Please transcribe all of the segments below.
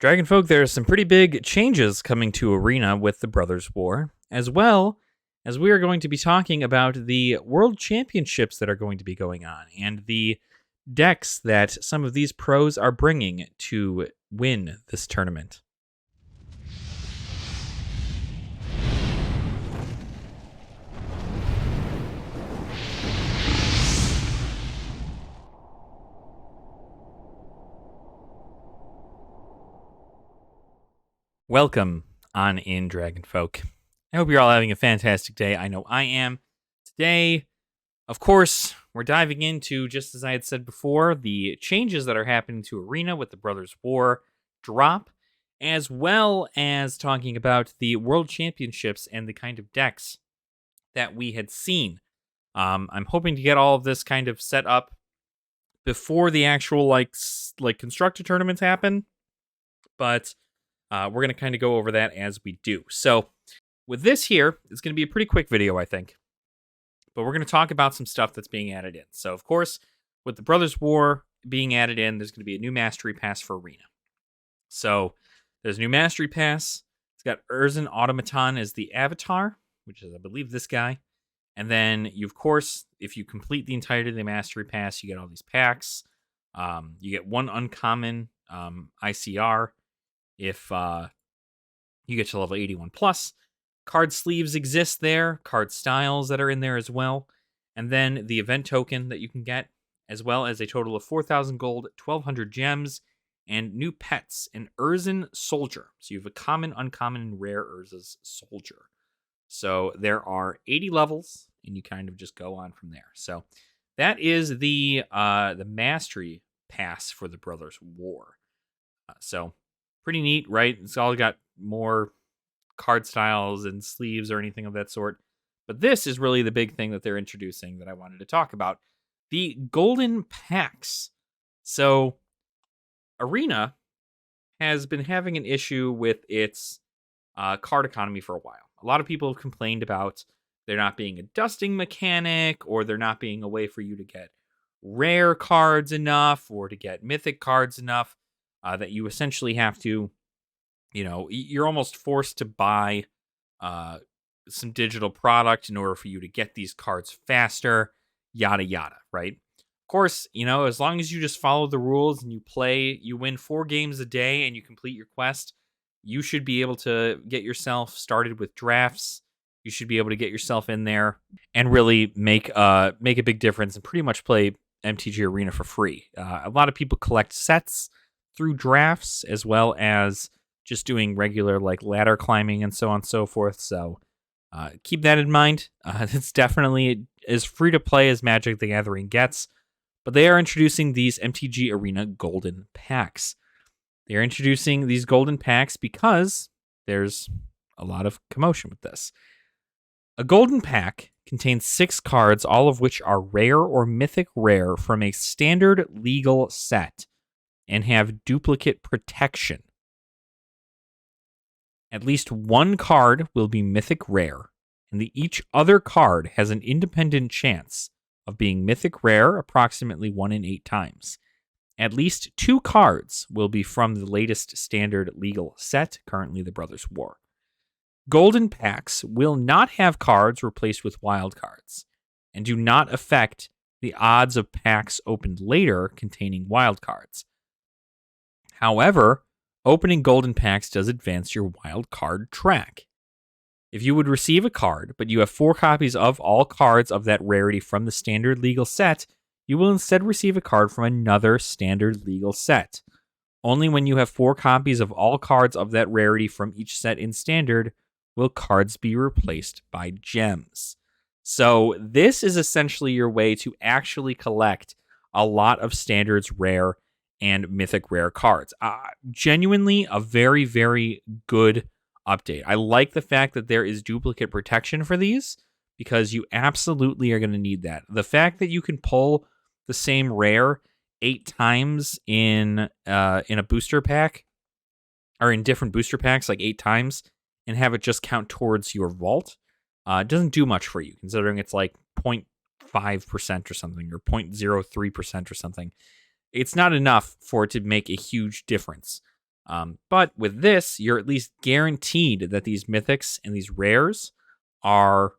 Dragonfolk, there are some pretty big changes coming to Arena with the Brothers War, as well as we are going to be talking about the World Championships that are going to be going on and the decks that some of these pros are bringing to win this tournament. Welcome on in, Dragonfolk. I hope you're all having a fantastic day. I know I am. Today, of course, we're diving into, just as I had said before, the changes that are happening to Arena with the Brothers War drop, as well as talking about the World Championships and the kind of decks that we had seen. I'm hoping to get all of this kind of set up before the actual like constructor tournaments happen, but we're going to kind of go over that as we do. So with this here, it's going to be a pretty quick video, I think. But we're going to talk about some stuff that's being added in. So, of course, with the Brothers War being added in, there's going to be a new Mastery Pass for Arena. So there's a new Mastery Pass. It's got Urzen Automaton as the avatar, which is, I believe, this guy. And then, of course, if you complete the entirety of the Mastery Pass, you get all these packs. You get one uncommon ICR if you get to level 81 plus. Card sleeves exist there, card styles that are in there as well, and then the event token that you can get, as well as a total of 4,000 gold, 1,200 gems, and new pets, an Urzen Soldier. So you have a common, uncommon, and rare Urza's Soldier. So there are 80 levels, and you kind of just go on from there. So that is the Mastery Pass for the Brothers War. So pretty neat, right? It's all got more card styles and sleeves or anything of that sort. But this is really the big thing that they're introducing that I wanted to talk about. The golden packs. So Arena has been having an issue with its card economy for a while. A lot of people have complained about there not being a dusting mechanic, or there not being a way for you to get rare cards enough or to get mythic cards enough, that you essentially have to, you're almost forced to buy some digital product in order for you to get these cards faster, yada, yada, right? Of course, as long as you just follow the rules and you win 4 games a day and you complete your quest, you should be able to get yourself started with drafts. You should be able to get yourself in there and really make a big difference and pretty much play MTG Arena for free. A lot of people collect sets through drafts, as well as just doing regular like ladder climbing and so on and so forth. So keep that in mind. It's definitely as free to play as Magic the Gathering gets, but they are introducing these MTG Arena golden packs. They're introducing these golden packs because there's a lot of commotion with this. A golden pack contains 6 cards, all of which are rare or mythic rare from a standard legal set and have duplicate protection. At least one card will be mythic rare, and each other card has an independent chance of being mythic rare approximately 1 in 8 times. At least 2 cards will be from the latest standard legal set, currently the Brothers War. Golden packs will not have cards replaced with wild cards, and do not affect the odds of packs opened later containing wild cards. However, opening golden packs does advance your wild card track. If you would receive a card, but you have 4 copies of all cards of that rarity from the standard legal set, you will instead receive a card from another standard legal set. Only when you have 4 copies of all cards of that rarity from each set in standard will cards be replaced by gems. So this is essentially your way to actually collect a lot of standards rare and mythic rare cards. Genuinely a very, very good update. I like the fact that there is duplicate protection for these, because you absolutely are going to need that. The fact that you can pull the same rare 8 times in a booster pack, or in different booster packs, like 8 times, and have it just count towards your vault, doesn't do much for you, considering it's like 0.5% or something, or 0.03% or something. It's not enough for it to make a huge difference. But with this, you're at least guaranteed that these mythics and these rares are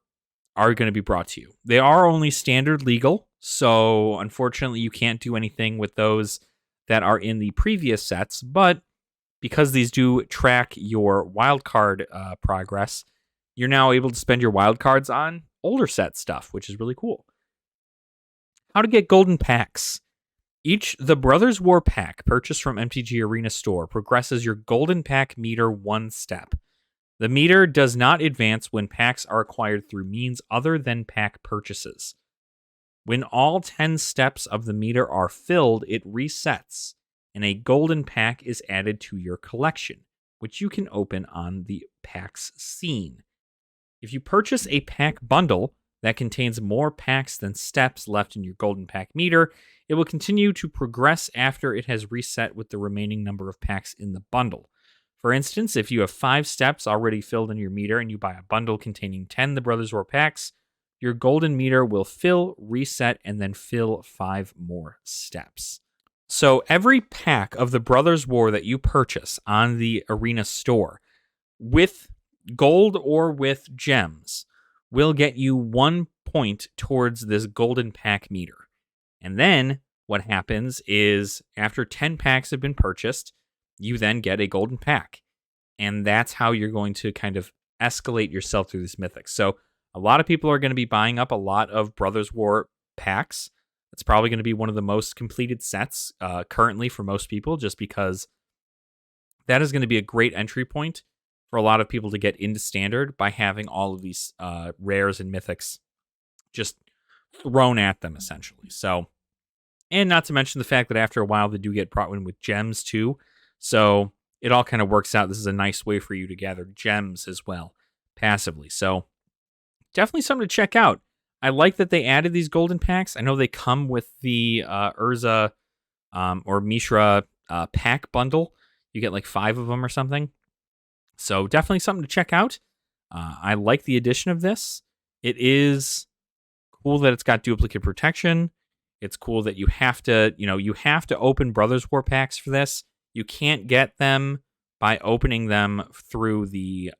going to be brought to you. They are only standard legal, so unfortunately you can't do anything with those that are in the previous sets, but because these do track your wildcard progress, you're now able to spend your wildcards on older set stuff, which is really cool. How to get golden packs. Each The Brothers War pack purchased from MTG Arena Store progresses your golden pack meter one step. The meter does not advance when packs are acquired through means other than pack purchases. When all 10 steps of the meter are filled, it resets, and a golden pack is added to your collection, which you can open on the packs scene. If you purchase a pack bundle that contains more packs than steps left in your golden pack meter, it will continue to progress after it has reset with the remaining number of packs in the bundle. For instance, if you have 5 steps already filled in your meter and you buy a bundle containing 10 The Brothers War packs, your golden meter will fill, reset, and then fill 5 more steps. So every pack of the Brothers War that you purchase on the Arena Store, with gold or with gems, will get you 1 point towards this golden pack meter. And then what happens is after 10 packs have been purchased, you then get a golden pack. And that's how you're going to kind of escalate yourself through this mythic. So a lot of people are going to be buying up a lot of Brothers War packs. It's probably going to be one of the most completed sets currently for most people, just because that is going to be a great entry point for a lot of people to get into Standard by having all of these rares and mythics just thrown at them, essentially. So, and not to mention the fact that after a while they do get brought in with gems too. So it all kind of works out. This is a nice way for you to gather gems as well, passively. So definitely something to check out. I like that they added these golden packs. I know they come with the Urza or Mishra pack bundle. You get like 5 of them or something. So definitely something to check out. I like the addition of this. It is cool that it's got duplicate protection. It's cool that you have to open Brothers War packs for this. You can't get them by opening them through the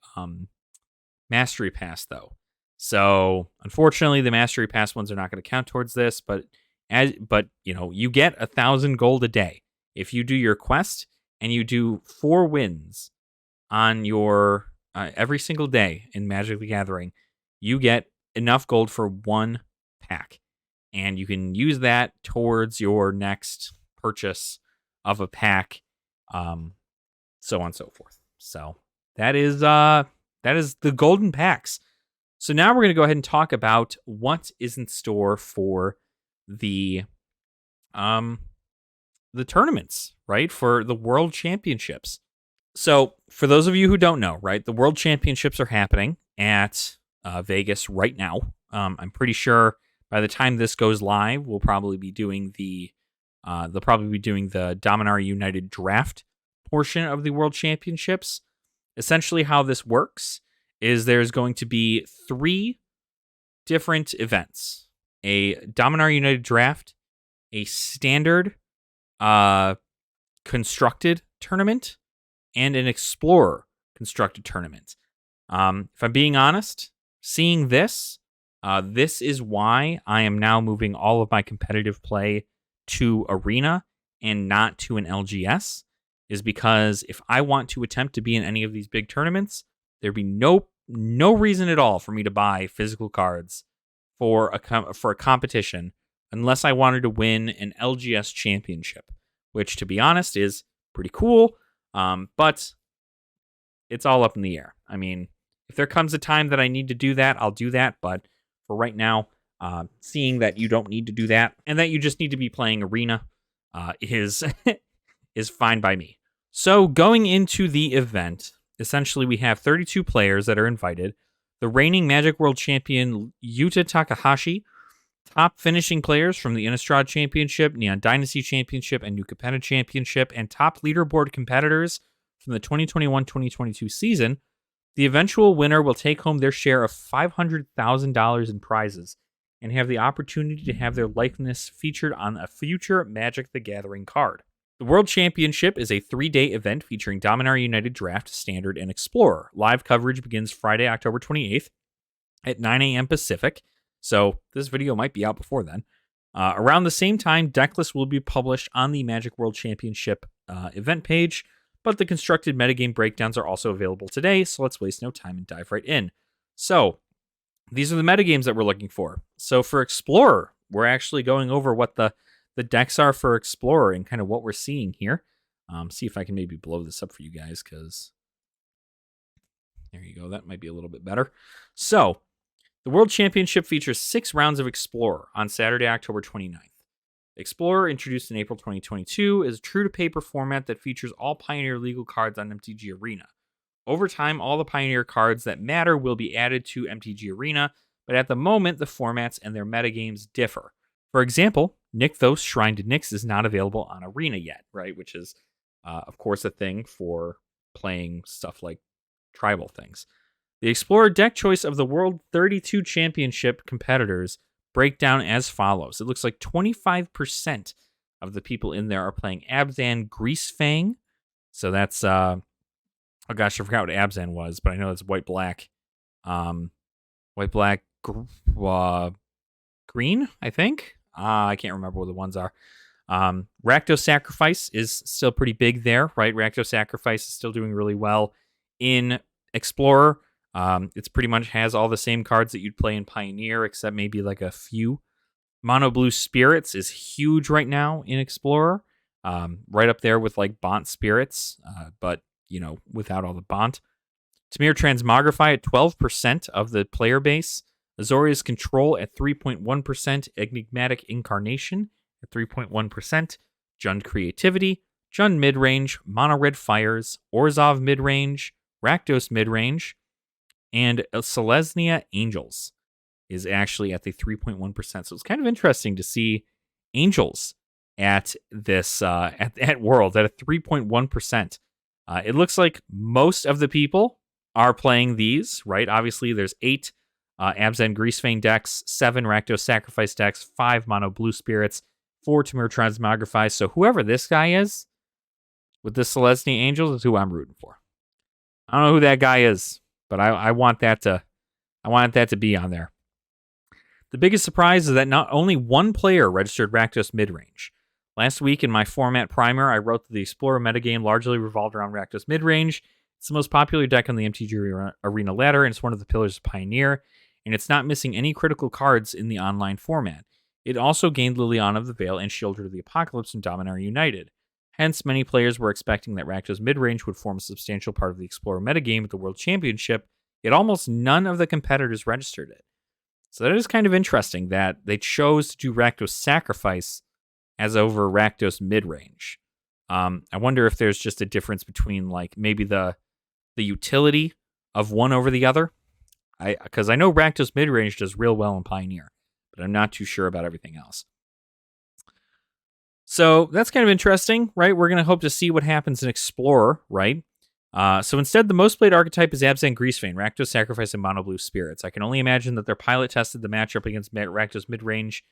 Mastery Pass, though. So unfortunately, the Mastery Pass ones are not going to count towards this. But you get 1,000 gold a day if you do your quest and you do 4 wins on your every single day in Magic the Gathering. You get enough gold for 1 pack, and you can use that towards your next purchase of a pack, so on and so forth. So that is the golden packs. So now we're going to go ahead and talk about what is in store for the tournaments, right? For the World Championships. So for those of you who don't know, right, the World Championships are happening at Vegas right now. I'm pretty sure by the time this goes live, we'll probably be doing they'll probably be doing the Dominaria United draft portion of the World Championships. Essentially, how this works is there's going to be 3 different events: a Dominaria United draft, a standard constructed tournament, and an Explorer constructed tournament. If I'm being honest, seeing this, this is why I am now moving all of my competitive play to Arena and not to an LGS, is because if I want to attempt to be in any of these big tournaments, there'd be no reason at all for me to buy physical cards for a competition unless I wanted to win an LGS championship, which, to be honest, is pretty cool. But it's all up in the air. I mean, if there comes a time that I need to do that, I'll do that. But for right now, seeing that you don't need to do that and that you just need to be playing Arena is fine by me. So going into the event, essentially we have 32 players that are invited. The reigning Magic World Champion Yuta Takahashi, top finishing players from the Innistrad Championship, Neon Dynasty Championship, and New Capenna Championship, and top leaderboard competitors from the 2021-2022 season. The eventual winner will take home their share of $500,000 in prizes and have the opportunity to have their likeness featured on a future Magic the Gathering card. The World Championship is a 3-day event featuring Dominaria United Draft, Standard, and Explorer. Live coverage begins Friday, October 28th at 9 a.m. Pacific, so this video might be out before then. Around the same time, deck lists will be published on the Magic World Championship event page, but the constructed metagame breakdowns are also available today, so let's waste no time and dive right in. So, these are the metagames that we're looking for. So for Explorer, we're actually going over what the decks are for Explorer and kind of what we're seeing here. See if I can maybe blow this up for you guys, because there you go. That might be a little bit better. So, the World Championship features 6 rounds of Explorer on Saturday, October 29th. Explorer, introduced in April 2022, is a true-to-paper format that features all Pioneer legal cards on MTG Arena. Over time, all the Pioneer cards that matter will be added to MTG Arena, but at the moment, the formats and their metagames differ. For example, Nykthos Shrine to Nyx is not available on Arena yet, right? Which is, of course, a thing for playing stuff like tribal things. The Explorer deck choice of the World 32 Championship competitors break down as follows. It looks like 25% of the people in there are playing Abzan Greasefang. So that's, oh gosh, I forgot what Abzan was, but I know it's white-black. White-black, green, I think? I can't remember what the ones are. Rakdos Sacrifice is still pretty big there, right? Rakdos Sacrifice is still doing really well in Explorer. It's pretty much has all the same cards that you'd play in Pioneer, except maybe like a few. Mono Blue Spirits is huge right now in Explorer. Right up there with like Bont Spirits, but, you know, without all the Bont. Tamir Transmogrify at 12% of the player base. Azorius Control at 3.1%, Enigmatic Incarnation at 3.1%, Jund Creativity, Jund Midrange, Mono Red Fires, Orzhov Midrange, Rakdos Midrange, and Selesnya Angels is actually at the 3.1%. So it's kind of interesting to see Angels at this at World at a 3.1%. It looks like most of the people are playing these, right? Obviously, there's 8 Abzan Greasefang decks, 7 Rakdos Sacrifice decks, 5 Mono Blue Spirits, 4 Tamir Transmogrify. So whoever this guy is with the Selesnya Angels is who I'm rooting for. I don't know who that guy is, but I want that to be on there. The biggest surprise is that not only one player registered Rakdos Midrange. Last week in my format primer, I wrote that the Explorer metagame largely revolved around Rakdos Midrange. It's the most popular deck on the MTG Arena ladder, and it's one of the pillars of Pioneer, and it's not missing any critical cards in the online format. It also gained Liliana of the Veil and Shielder of the Apocalypse from Dominaria United. Hence, many players were expecting that Rakdos Midrange would form a substantial part of the Explorer metagame at the World Championship, yet almost none of the competitors registered it. So that is kind of interesting that they chose to do Rakdos Sacrifice as over Rakdos Midrange. I wonder if there's just a difference between like maybe the utility of one over the other. Because I know Rakdos Midrange does real well in Pioneer, but I'm not too sure about everything else. So that's kind of interesting, right? We're going to hope to see what happens in Explorer, right? So instead, the most played archetype is Abzan Greasefang, Rakdos Sacrifice, and Mono Blue Spirits. I can only imagine that their pilot tested the matchup against Rakdos Midrange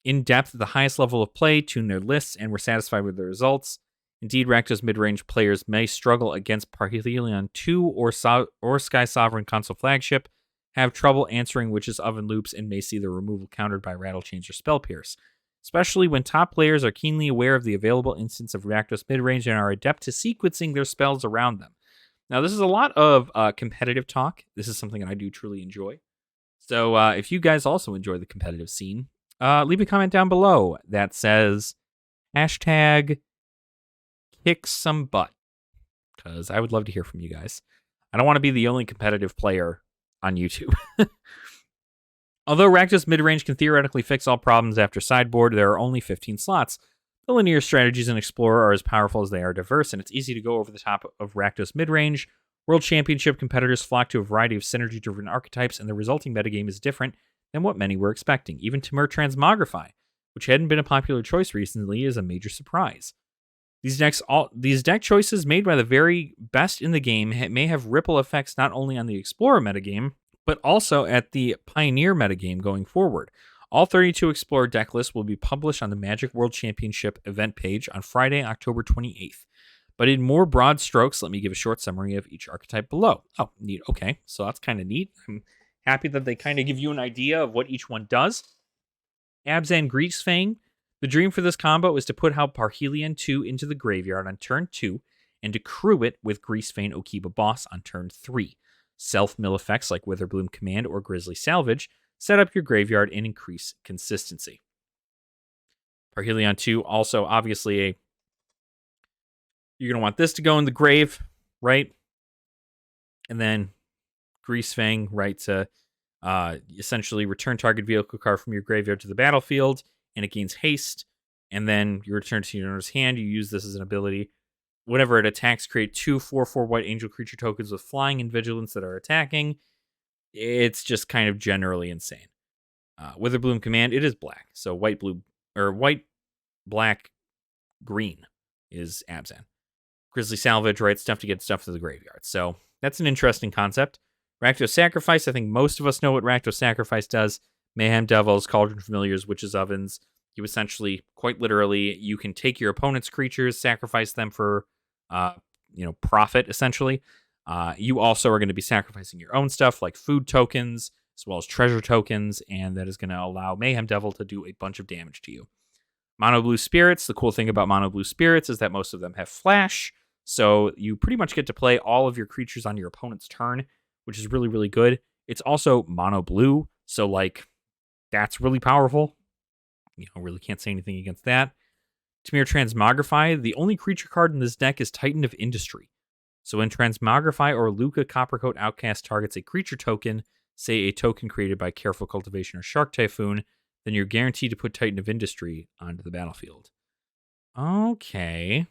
in depth at the highest level of play, tuned their lists, and were satisfied with the results. Indeed, Rakdos Midrange players may struggle against Parhelion 2 or Sky Sovereign console flagship, have trouble answering Witch's Oven loops, and may see their removal countered by Rattle Chains or Spell Pierce, especially when top players are keenly aware of the available instance of Rakdos Midrange and are adept to sequencing their spells around them. Now, this is a lot of competitive talk. This is something that I do truly enjoy. So if you guys also enjoy the competitive scene, leave a comment down below that says hashtag kick some butt, because I would love to hear from you guys. I don't want to be the only competitive player on YouTube. Although Rakdos Midrange can theoretically fix all problems after sideboard, there are only 15 slots. The linear strategies in Explorer are as powerful as they are diverse, and it's easy to go over the top of Rakdos Midrange. World Championship competitors flock to a variety of synergy-driven archetypes, and the resulting metagame is different than what many were expecting. Even Tamir Transmogrify, which hadn't been a popular choice recently, is a major surprise. These deck choices made by the very best in the game may have ripple effects not only on the Explorer metagame, but also at the Pioneer metagame going forward. All 32 Explorer deck lists will be published on the Magic World Championship event page on Friday, October 28th. But in more broad strokes, let me give a short summary of each archetype below. Oh, neat. Okay, so that's kind of neat. I'm happy that they kind of give you an idea of what each one does. Abzan Greasefang. The dream for this combo is to put out Parhelion 2 into the graveyard on turn 2 and to crew it with Greasefang Okiba Boss on turn 3. Self-mill effects like Witherbloom Command or Grizzly Salvage set up your graveyard and increase consistency. Parhelion 2 also obviously you're going to want this to go in the grave, right? And then Greasefang, right, to essentially return target vehicle card from your graveyard to the battlefield, and it gains haste. And then you return to your owner's hand. You use this as an ability. Whenever it attacks, create 2 4/4 white angel creature tokens with flying and vigilance that are attacking. It's just kind of generally insane. Witherbloom Command, it is black. So white, blue, or white, black, green is Abzan. Grizzly Salvage, right? Stuff to get stuff to the graveyard. So that's an interesting concept. Rakdos Sacrifice, I think most of us know what Rakdos Sacrifice does. Mayhem Devils, Cauldron Familiars, Witches Ovens. You essentially, quite literally, you can take your opponent's creatures, sacrifice them for, profit, essentially. You also are going to be sacrificing your own stuff, like food tokens, as well as treasure tokens, and that is going to allow Mayhem Devil to do a bunch of damage to you. Mono Blue Spirits, the cool thing about Mono Blue Spirits is that most of them have flash, so you pretty much get to play all of your creatures on your opponent's turn, which is really, really good. It's also mono blue, so that's really powerful. Really can't say anything against that. Tamir Transmogrify, the only creature card in this deck is Titan of Industry. So when Transmogrify or Luca Coppercoat Outcast targets a creature token, say a token created by Careful Cultivation or Shark Typhoon, then you're guaranteed to put Titan of Industry onto the battlefield. Okay.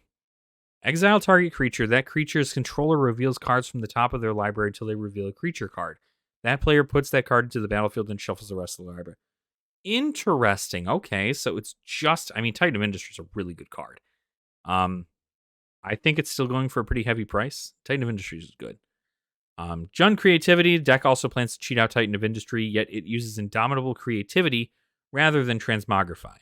Exile target creature. That creature's controller reveals cards from the top of their library until they reveal a creature card. That player puts that card into the battlefield and shuffles the rest of the library. Interesting. Okay, so it's just... Titan of Industry is a really good card. I think it's still going for a pretty heavy price. Titan of Industry is good. Jund Creativity. The deck also plans to cheat out Titan of Industry, yet it uses Indomitable Creativity rather than Transmogrify.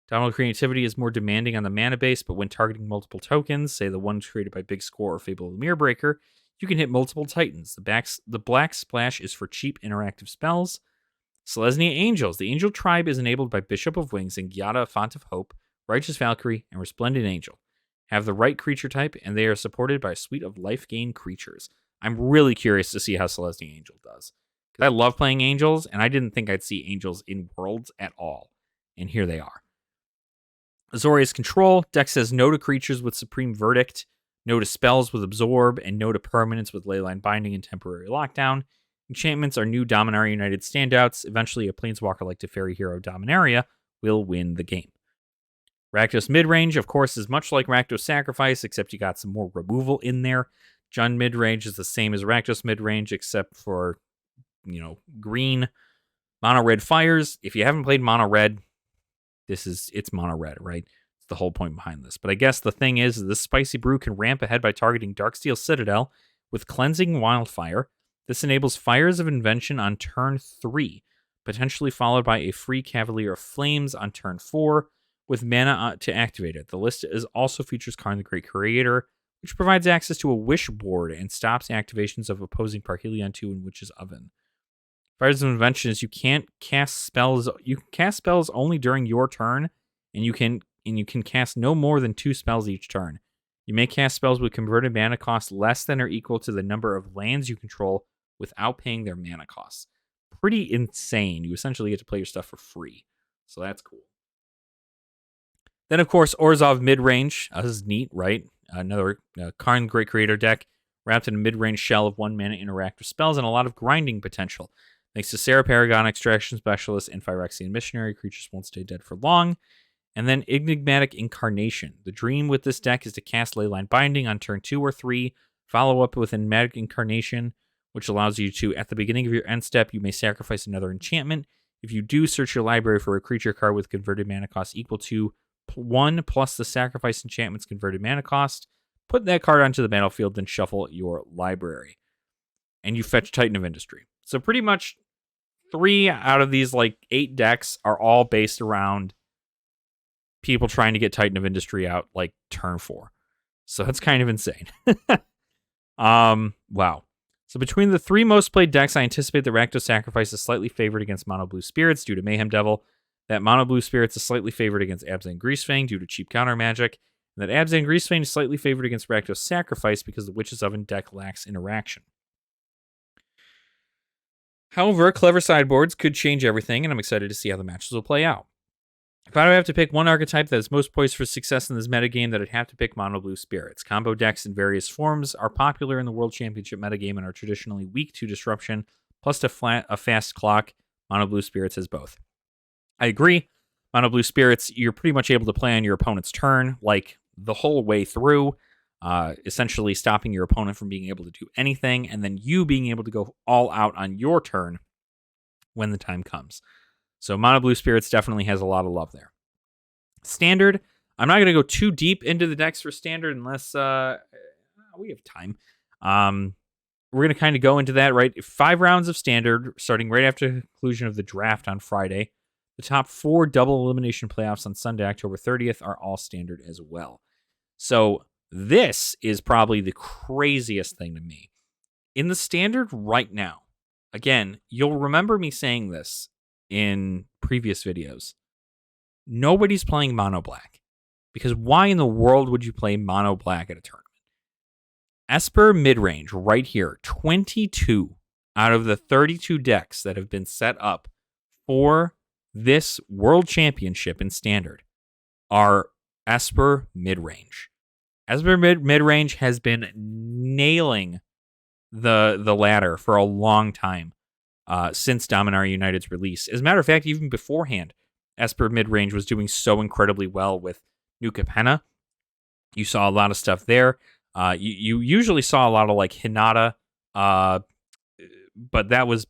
Indomitable Creativity is more demanding on the mana base, but when targeting multiple tokens, say the ones created by Big Score or Fable of the Mirror Breaker, you can hit multiple Titans. The black splash is for cheap interactive spells. Selesnya Angels. The Angel Tribe is enabled by Bishop of Wings and Gyada, Font of Hope, Righteous Valkyrie, and Resplendent Angel. Have the right creature type, and they are supported by a suite of life gain creatures. I'm really curious to see how Selesnya Angel does. Because I love playing Angels, and I didn't think I'd see Angels in Worlds at all. And here they are. Azorius Control. Deck says no to creatures with Supreme Verdict, no to spells with Absorb, and no to permanents with Leyline Binding and Temporary Lockdown. Enchantments are new Dominaria United standouts. Eventually, a Planeswalker like Teferi Hero Dominaria will win the game. Rakdos Midrange, of course, is much like Rakdos Sacrifice, except you got some more removal in there. Jund Midrange is the same as Rakdos Midrange, except for, green. Mono Red Fires. If you haven't played Mono Red, it's Mono Red, right? It's the whole point behind this. But I guess the thing is, this Spicy Brew can ramp ahead by targeting Darksteel Citadel with Cleansing Wildfire. This enables Fires of Invention on turn 3, potentially followed by a free Cavalier of Flames on turn 4, with mana to activate it. The list also features Karn the Great Creator, which provides access to a Wish board and stops activations of opposing Parhelion 2 and Witch's Oven. Fires of Invention is you can't cast spells. You can cast spells only during your turn, and you can cast no more than 2 spells each turn. You may cast spells with converted mana cost less than or equal to the number of lands you control without paying their mana costs. Pretty insane. You essentially get to play your stuff for free. So that's cool. Then, of course, Orzhov Midrange. This is neat, right? Another Karn Great Creator deck wrapped in a mid-range shell of 1-mana interactive spells and a lot of grinding potential. Thanks to Sarah Paragon, Extraction Specialist, and Phyrexian Missionary, creatures won't stay dead for long. And then Enigmatic Incarnation. The dream with this deck is to cast Leyline Binding on turn 2 or 3, follow up with Enigmatic Incarnation, which allows you to, at the beginning of your end step, you may sacrifice another enchantment. If you do, search your library for a creature card with converted mana cost equal to 1 plus the sacrifice enchantment's converted mana cost. Put that card onto the battlefield, then shuffle your library. And you fetch Titan of Industry. So pretty much 3 out of these like 8 decks are all based around people trying to get Titan of Industry out like turn 4. So that's kind of insane. Wow. So between the 3 most played decks, I anticipate that Rakdos Sacrifice is slightly favored against Mono Blue Spirits due to Mayhem Devil, that Mono Blue Spirits is slightly favored against Abzan Greasefang due to cheap counter magic, and that Abzan Greasefang is slightly favored against Rakdos Sacrifice because the Witch's Oven deck lacks interaction. However, clever sideboards could change everything, and I'm excited to see how the matches will play out. If I would have to pick one archetype that is most poised for success in this metagame, that I'd have to pick Mono Blue Spirits. Combo decks in various forms are popular in the World Championship metagame and are traditionally weak to disruption, plus a fast clock. Mono Blue Spirits has both. I agree. Mono Blue Spirits, you're pretty much able to play on your opponent's turn, like the whole way through, essentially stopping your opponent from being able to do anything, and then you being able to go all out on your turn when the time comes. So Mono Blue Spirits definitely has a lot of love there. Standard, I'm not going to go too deep into the decks for Standard unless we have time. We're going to kind of go into that, right? 5 rounds of Standard, starting right after the conclusion of the draft on Friday. The top 4 double elimination playoffs on Sunday, October 30th, are all Standard as well. So this is probably the craziest thing to me. In the Standard right now, again, you'll remember me saying this in previous videos. Nobody's playing Mono Black. Because why in the world would you play Mono Black at a tournament? Esper Midrange right here, 22 out of the 32 decks that have been set up for this World Championship in Standard are Esper Midrange. Esper Midrange has been nailing the ladder for a long time. Since Dominaria United's release. As a matter of fact, even beforehand, Esper Midrange was doing so incredibly well with New Capenna. You saw a lot of stuff there. You usually saw a lot of like Hinata, but that was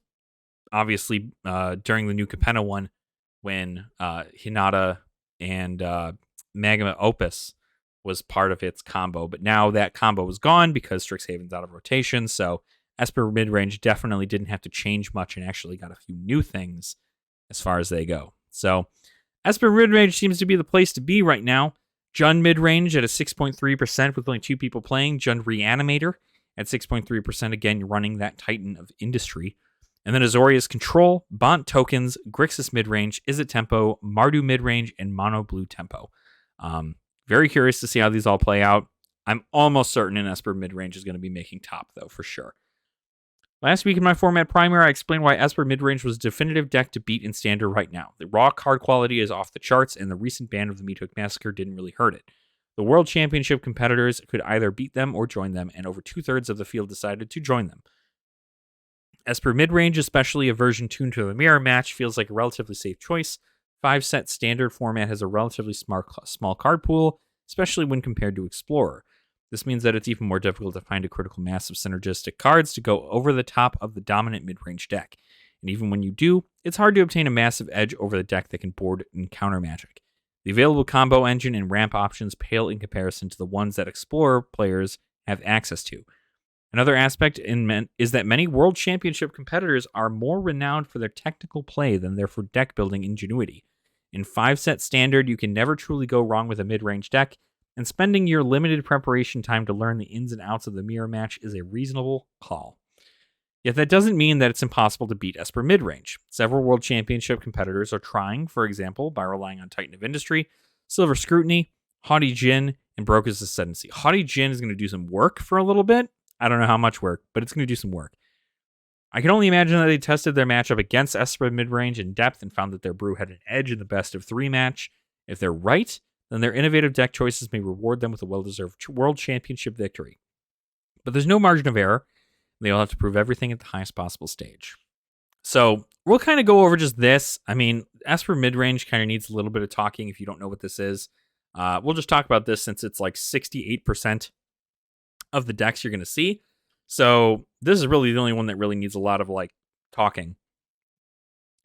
obviously during the New Capenna one when Hinata and Magma Opus was part of its combo. But now that combo is gone because Strixhaven's out of rotation, so Esper Midrange definitely didn't have to change much and actually got a few new things as far as they go. So Esper Midrange seems to be the place to be right now. Jund Midrange at a 6.3% with only 2 people playing. Jund Reanimator at 6.3%. Again, you're running that Titan of Industry. And then Azorius Control, Bont Tokens, Grixis Midrange, Izzet Tempo, Mardu Midrange, and Mono Blue Tempo. Very curious to see how these all play out. I'm almost certain an Esper Midrange is going to be making top, though, for sure. Last week in my format primer, I explained why Esper Midrange was a definitive deck to beat in Standard right now. The raw card quality is off the charts, and the recent ban of the Meathook Massacre didn't really hurt it. The World Championship competitors could either beat them or join them, and over 2/3 of the field decided to join them. Esper Midrange, especially a version tuned to the mirror match, feels like a relatively safe choice. 5-set Standard format has a relatively small card pool, especially when compared to Explorer. This means that it's even more difficult to find a critical mass of synergistic cards to go over the top of the dominant mid-range deck. And even when you do, it's hard to obtain a massive edge over the deck that can board and counter Magic. The available combo engine and ramp options pale in comparison to the ones that Explorer players have access to. Another aspect is that many World Championship competitors are more renowned for their technical play than they're for deck building ingenuity. In 5-set Standard, you can never truly go wrong with a mid-range deck, and spending your limited preparation time to learn the ins and outs of the mirror match is a reasonable call. Yet that doesn't mean that it's impossible to beat Esper Midrange. Several World Championship competitors are trying, for example, by relying on Titan of Industry, Silver Scrutiny, Haughty Djinn, and Broca's Ascendancy. Haughty Djinn is going to do some work for a little bit. I don't know how much work, but it's going to do some work. I can only imagine that they tested their matchup against Esper Midrange in depth and found that their brew had an edge in the best of 3 match. If they're right, then their innovative deck choices may reward them with a well-deserved World Championship victory. But there's no margin of error. They all have to prove everything at the highest possible stage. So we'll kind of go over just this. I mean, Esper Midrange kind of needs a little bit of talking if you don't know what this is. We'll just talk about this since it's like 68% of the decks you're going to see. So this is really the only one that really needs a lot of like talking.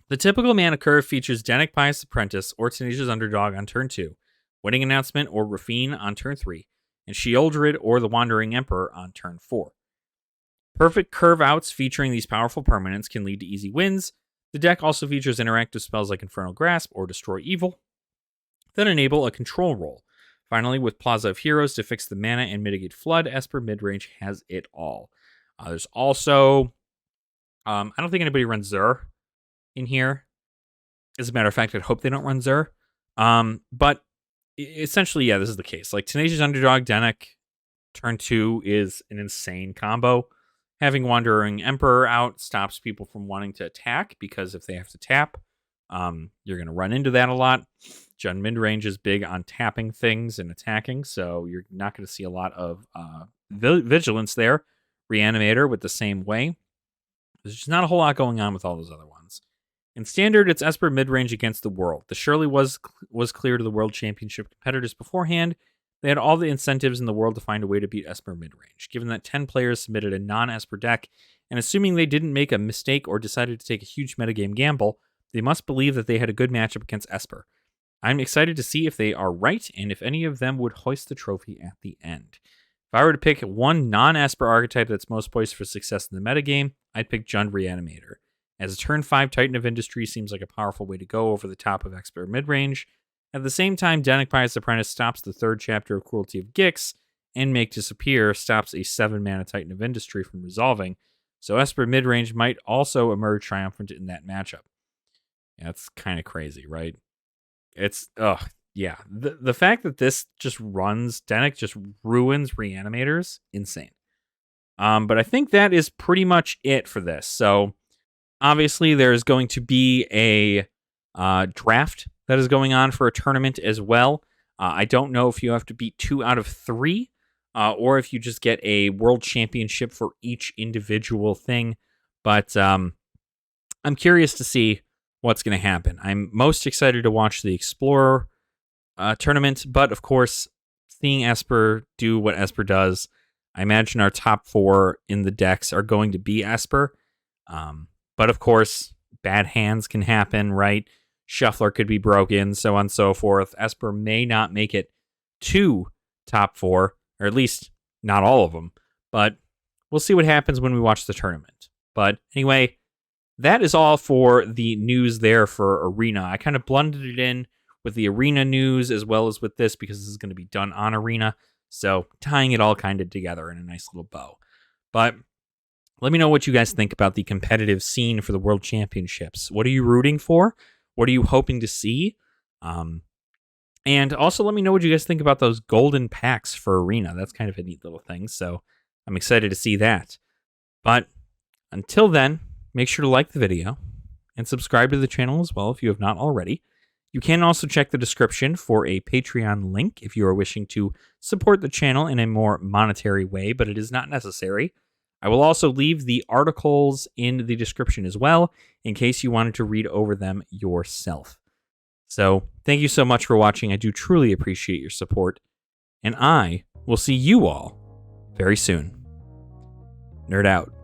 The typical mana curve features Denic Pious Apprentice or Tenacious Underdog on turn 2, Wedding Announcement or Rafine on turn 3, and Sheoldred or the Wandering Emperor on turn 4. Perfect curve outs featuring these powerful permanents can lead to easy wins. The deck also features interactive spells like Infernal Grasp or Destroy Evil that enable a control role. Finally, with Plaza of Heroes to fix the mana and mitigate Flood, Esper Midrange has it all. There's also, I don't think anybody runs Zur in here. As a matter of fact, I'd hope they don't run Zur. But essentially, yeah, this is the case. Like, Tenacious Underdog, Denek, turn 2 is an insane combo. Having Wandering Emperor out stops people from wanting to attack, because if they have to tap, you're going to run into that a lot. Jund midrange is big on tapping things and attacking, so you're not going to see a lot of vigilance there. Reanimator with the same way. There's just not a whole lot going on with all those other ones. In Standard, it's Esper midrange against the World. The Shirley was clear to the World Championship competitors beforehand. They had all the incentives in the world to find a way to beat Esper midrange. Given that 10 players submitted a non-Esper deck, and assuming they didn't make a mistake or decided to take a huge metagame gamble, they must believe that they had a good matchup against Esper. I'm excited to see if they are right, and if any of them would hoist the trophy at the end. If I were to pick one non-Esper archetype that's most poised for success in the metagame, I'd pick Jund Reanimator. As a turn 5 Titan of Industry seems like a powerful way to go over the top of Esper midrange. At the same time, Denek Pious Apprentice stops the third chapter of Cruelty of Gix, and Make Disappear stops a 7-mana Titan of Industry from resolving, so Esper midrange might also emerge triumphant in that matchup. Yeah, that's kind of crazy, right? It's, yeah. The fact that this just runs, Denek just ruins Reanimators, insane. But I think that is pretty much it for this. So, obviously, there's going to be a draft that is going on for a tournament as well. I don't know if you have to beat 2 out of 3, or if you just get a world championship for each individual thing. But I'm curious to see what's going to happen. I'm most excited to watch the Explorer tournament, but of course, seeing Esper do what Esper does, I imagine our top 4 in the decks are going to be Esper. But of course, bad hands can happen, right? Shuffler could be broken, so on and so forth. Esper may not make it to top 4, or at least not all of them. But we'll see what happens when we watch the tournament. But anyway, that is all for the news there for Arena. I kind of blended it in with the Arena news as well as with this, because this is going to be done on Arena. So tying it all kind of together in a nice little bow. But let me know what you guys think about the competitive scene for the World Championships. What are you rooting for? What are you hoping to see? And also let me know what you guys think about those golden packs for Arena. That's kind of a neat little thing, so I'm excited to see that. But until then, make sure to like the video and subscribe to the channel as well if you have not already. You can also check the description for a Patreon link if you are wishing to support the channel in a more monetary way, but it is not necessary. I will also leave the articles in the description as well, in case you wanted to read over them yourself. So, thank you so much for watching. I do truly appreciate your support, and I will see you all very soon. Nerd out.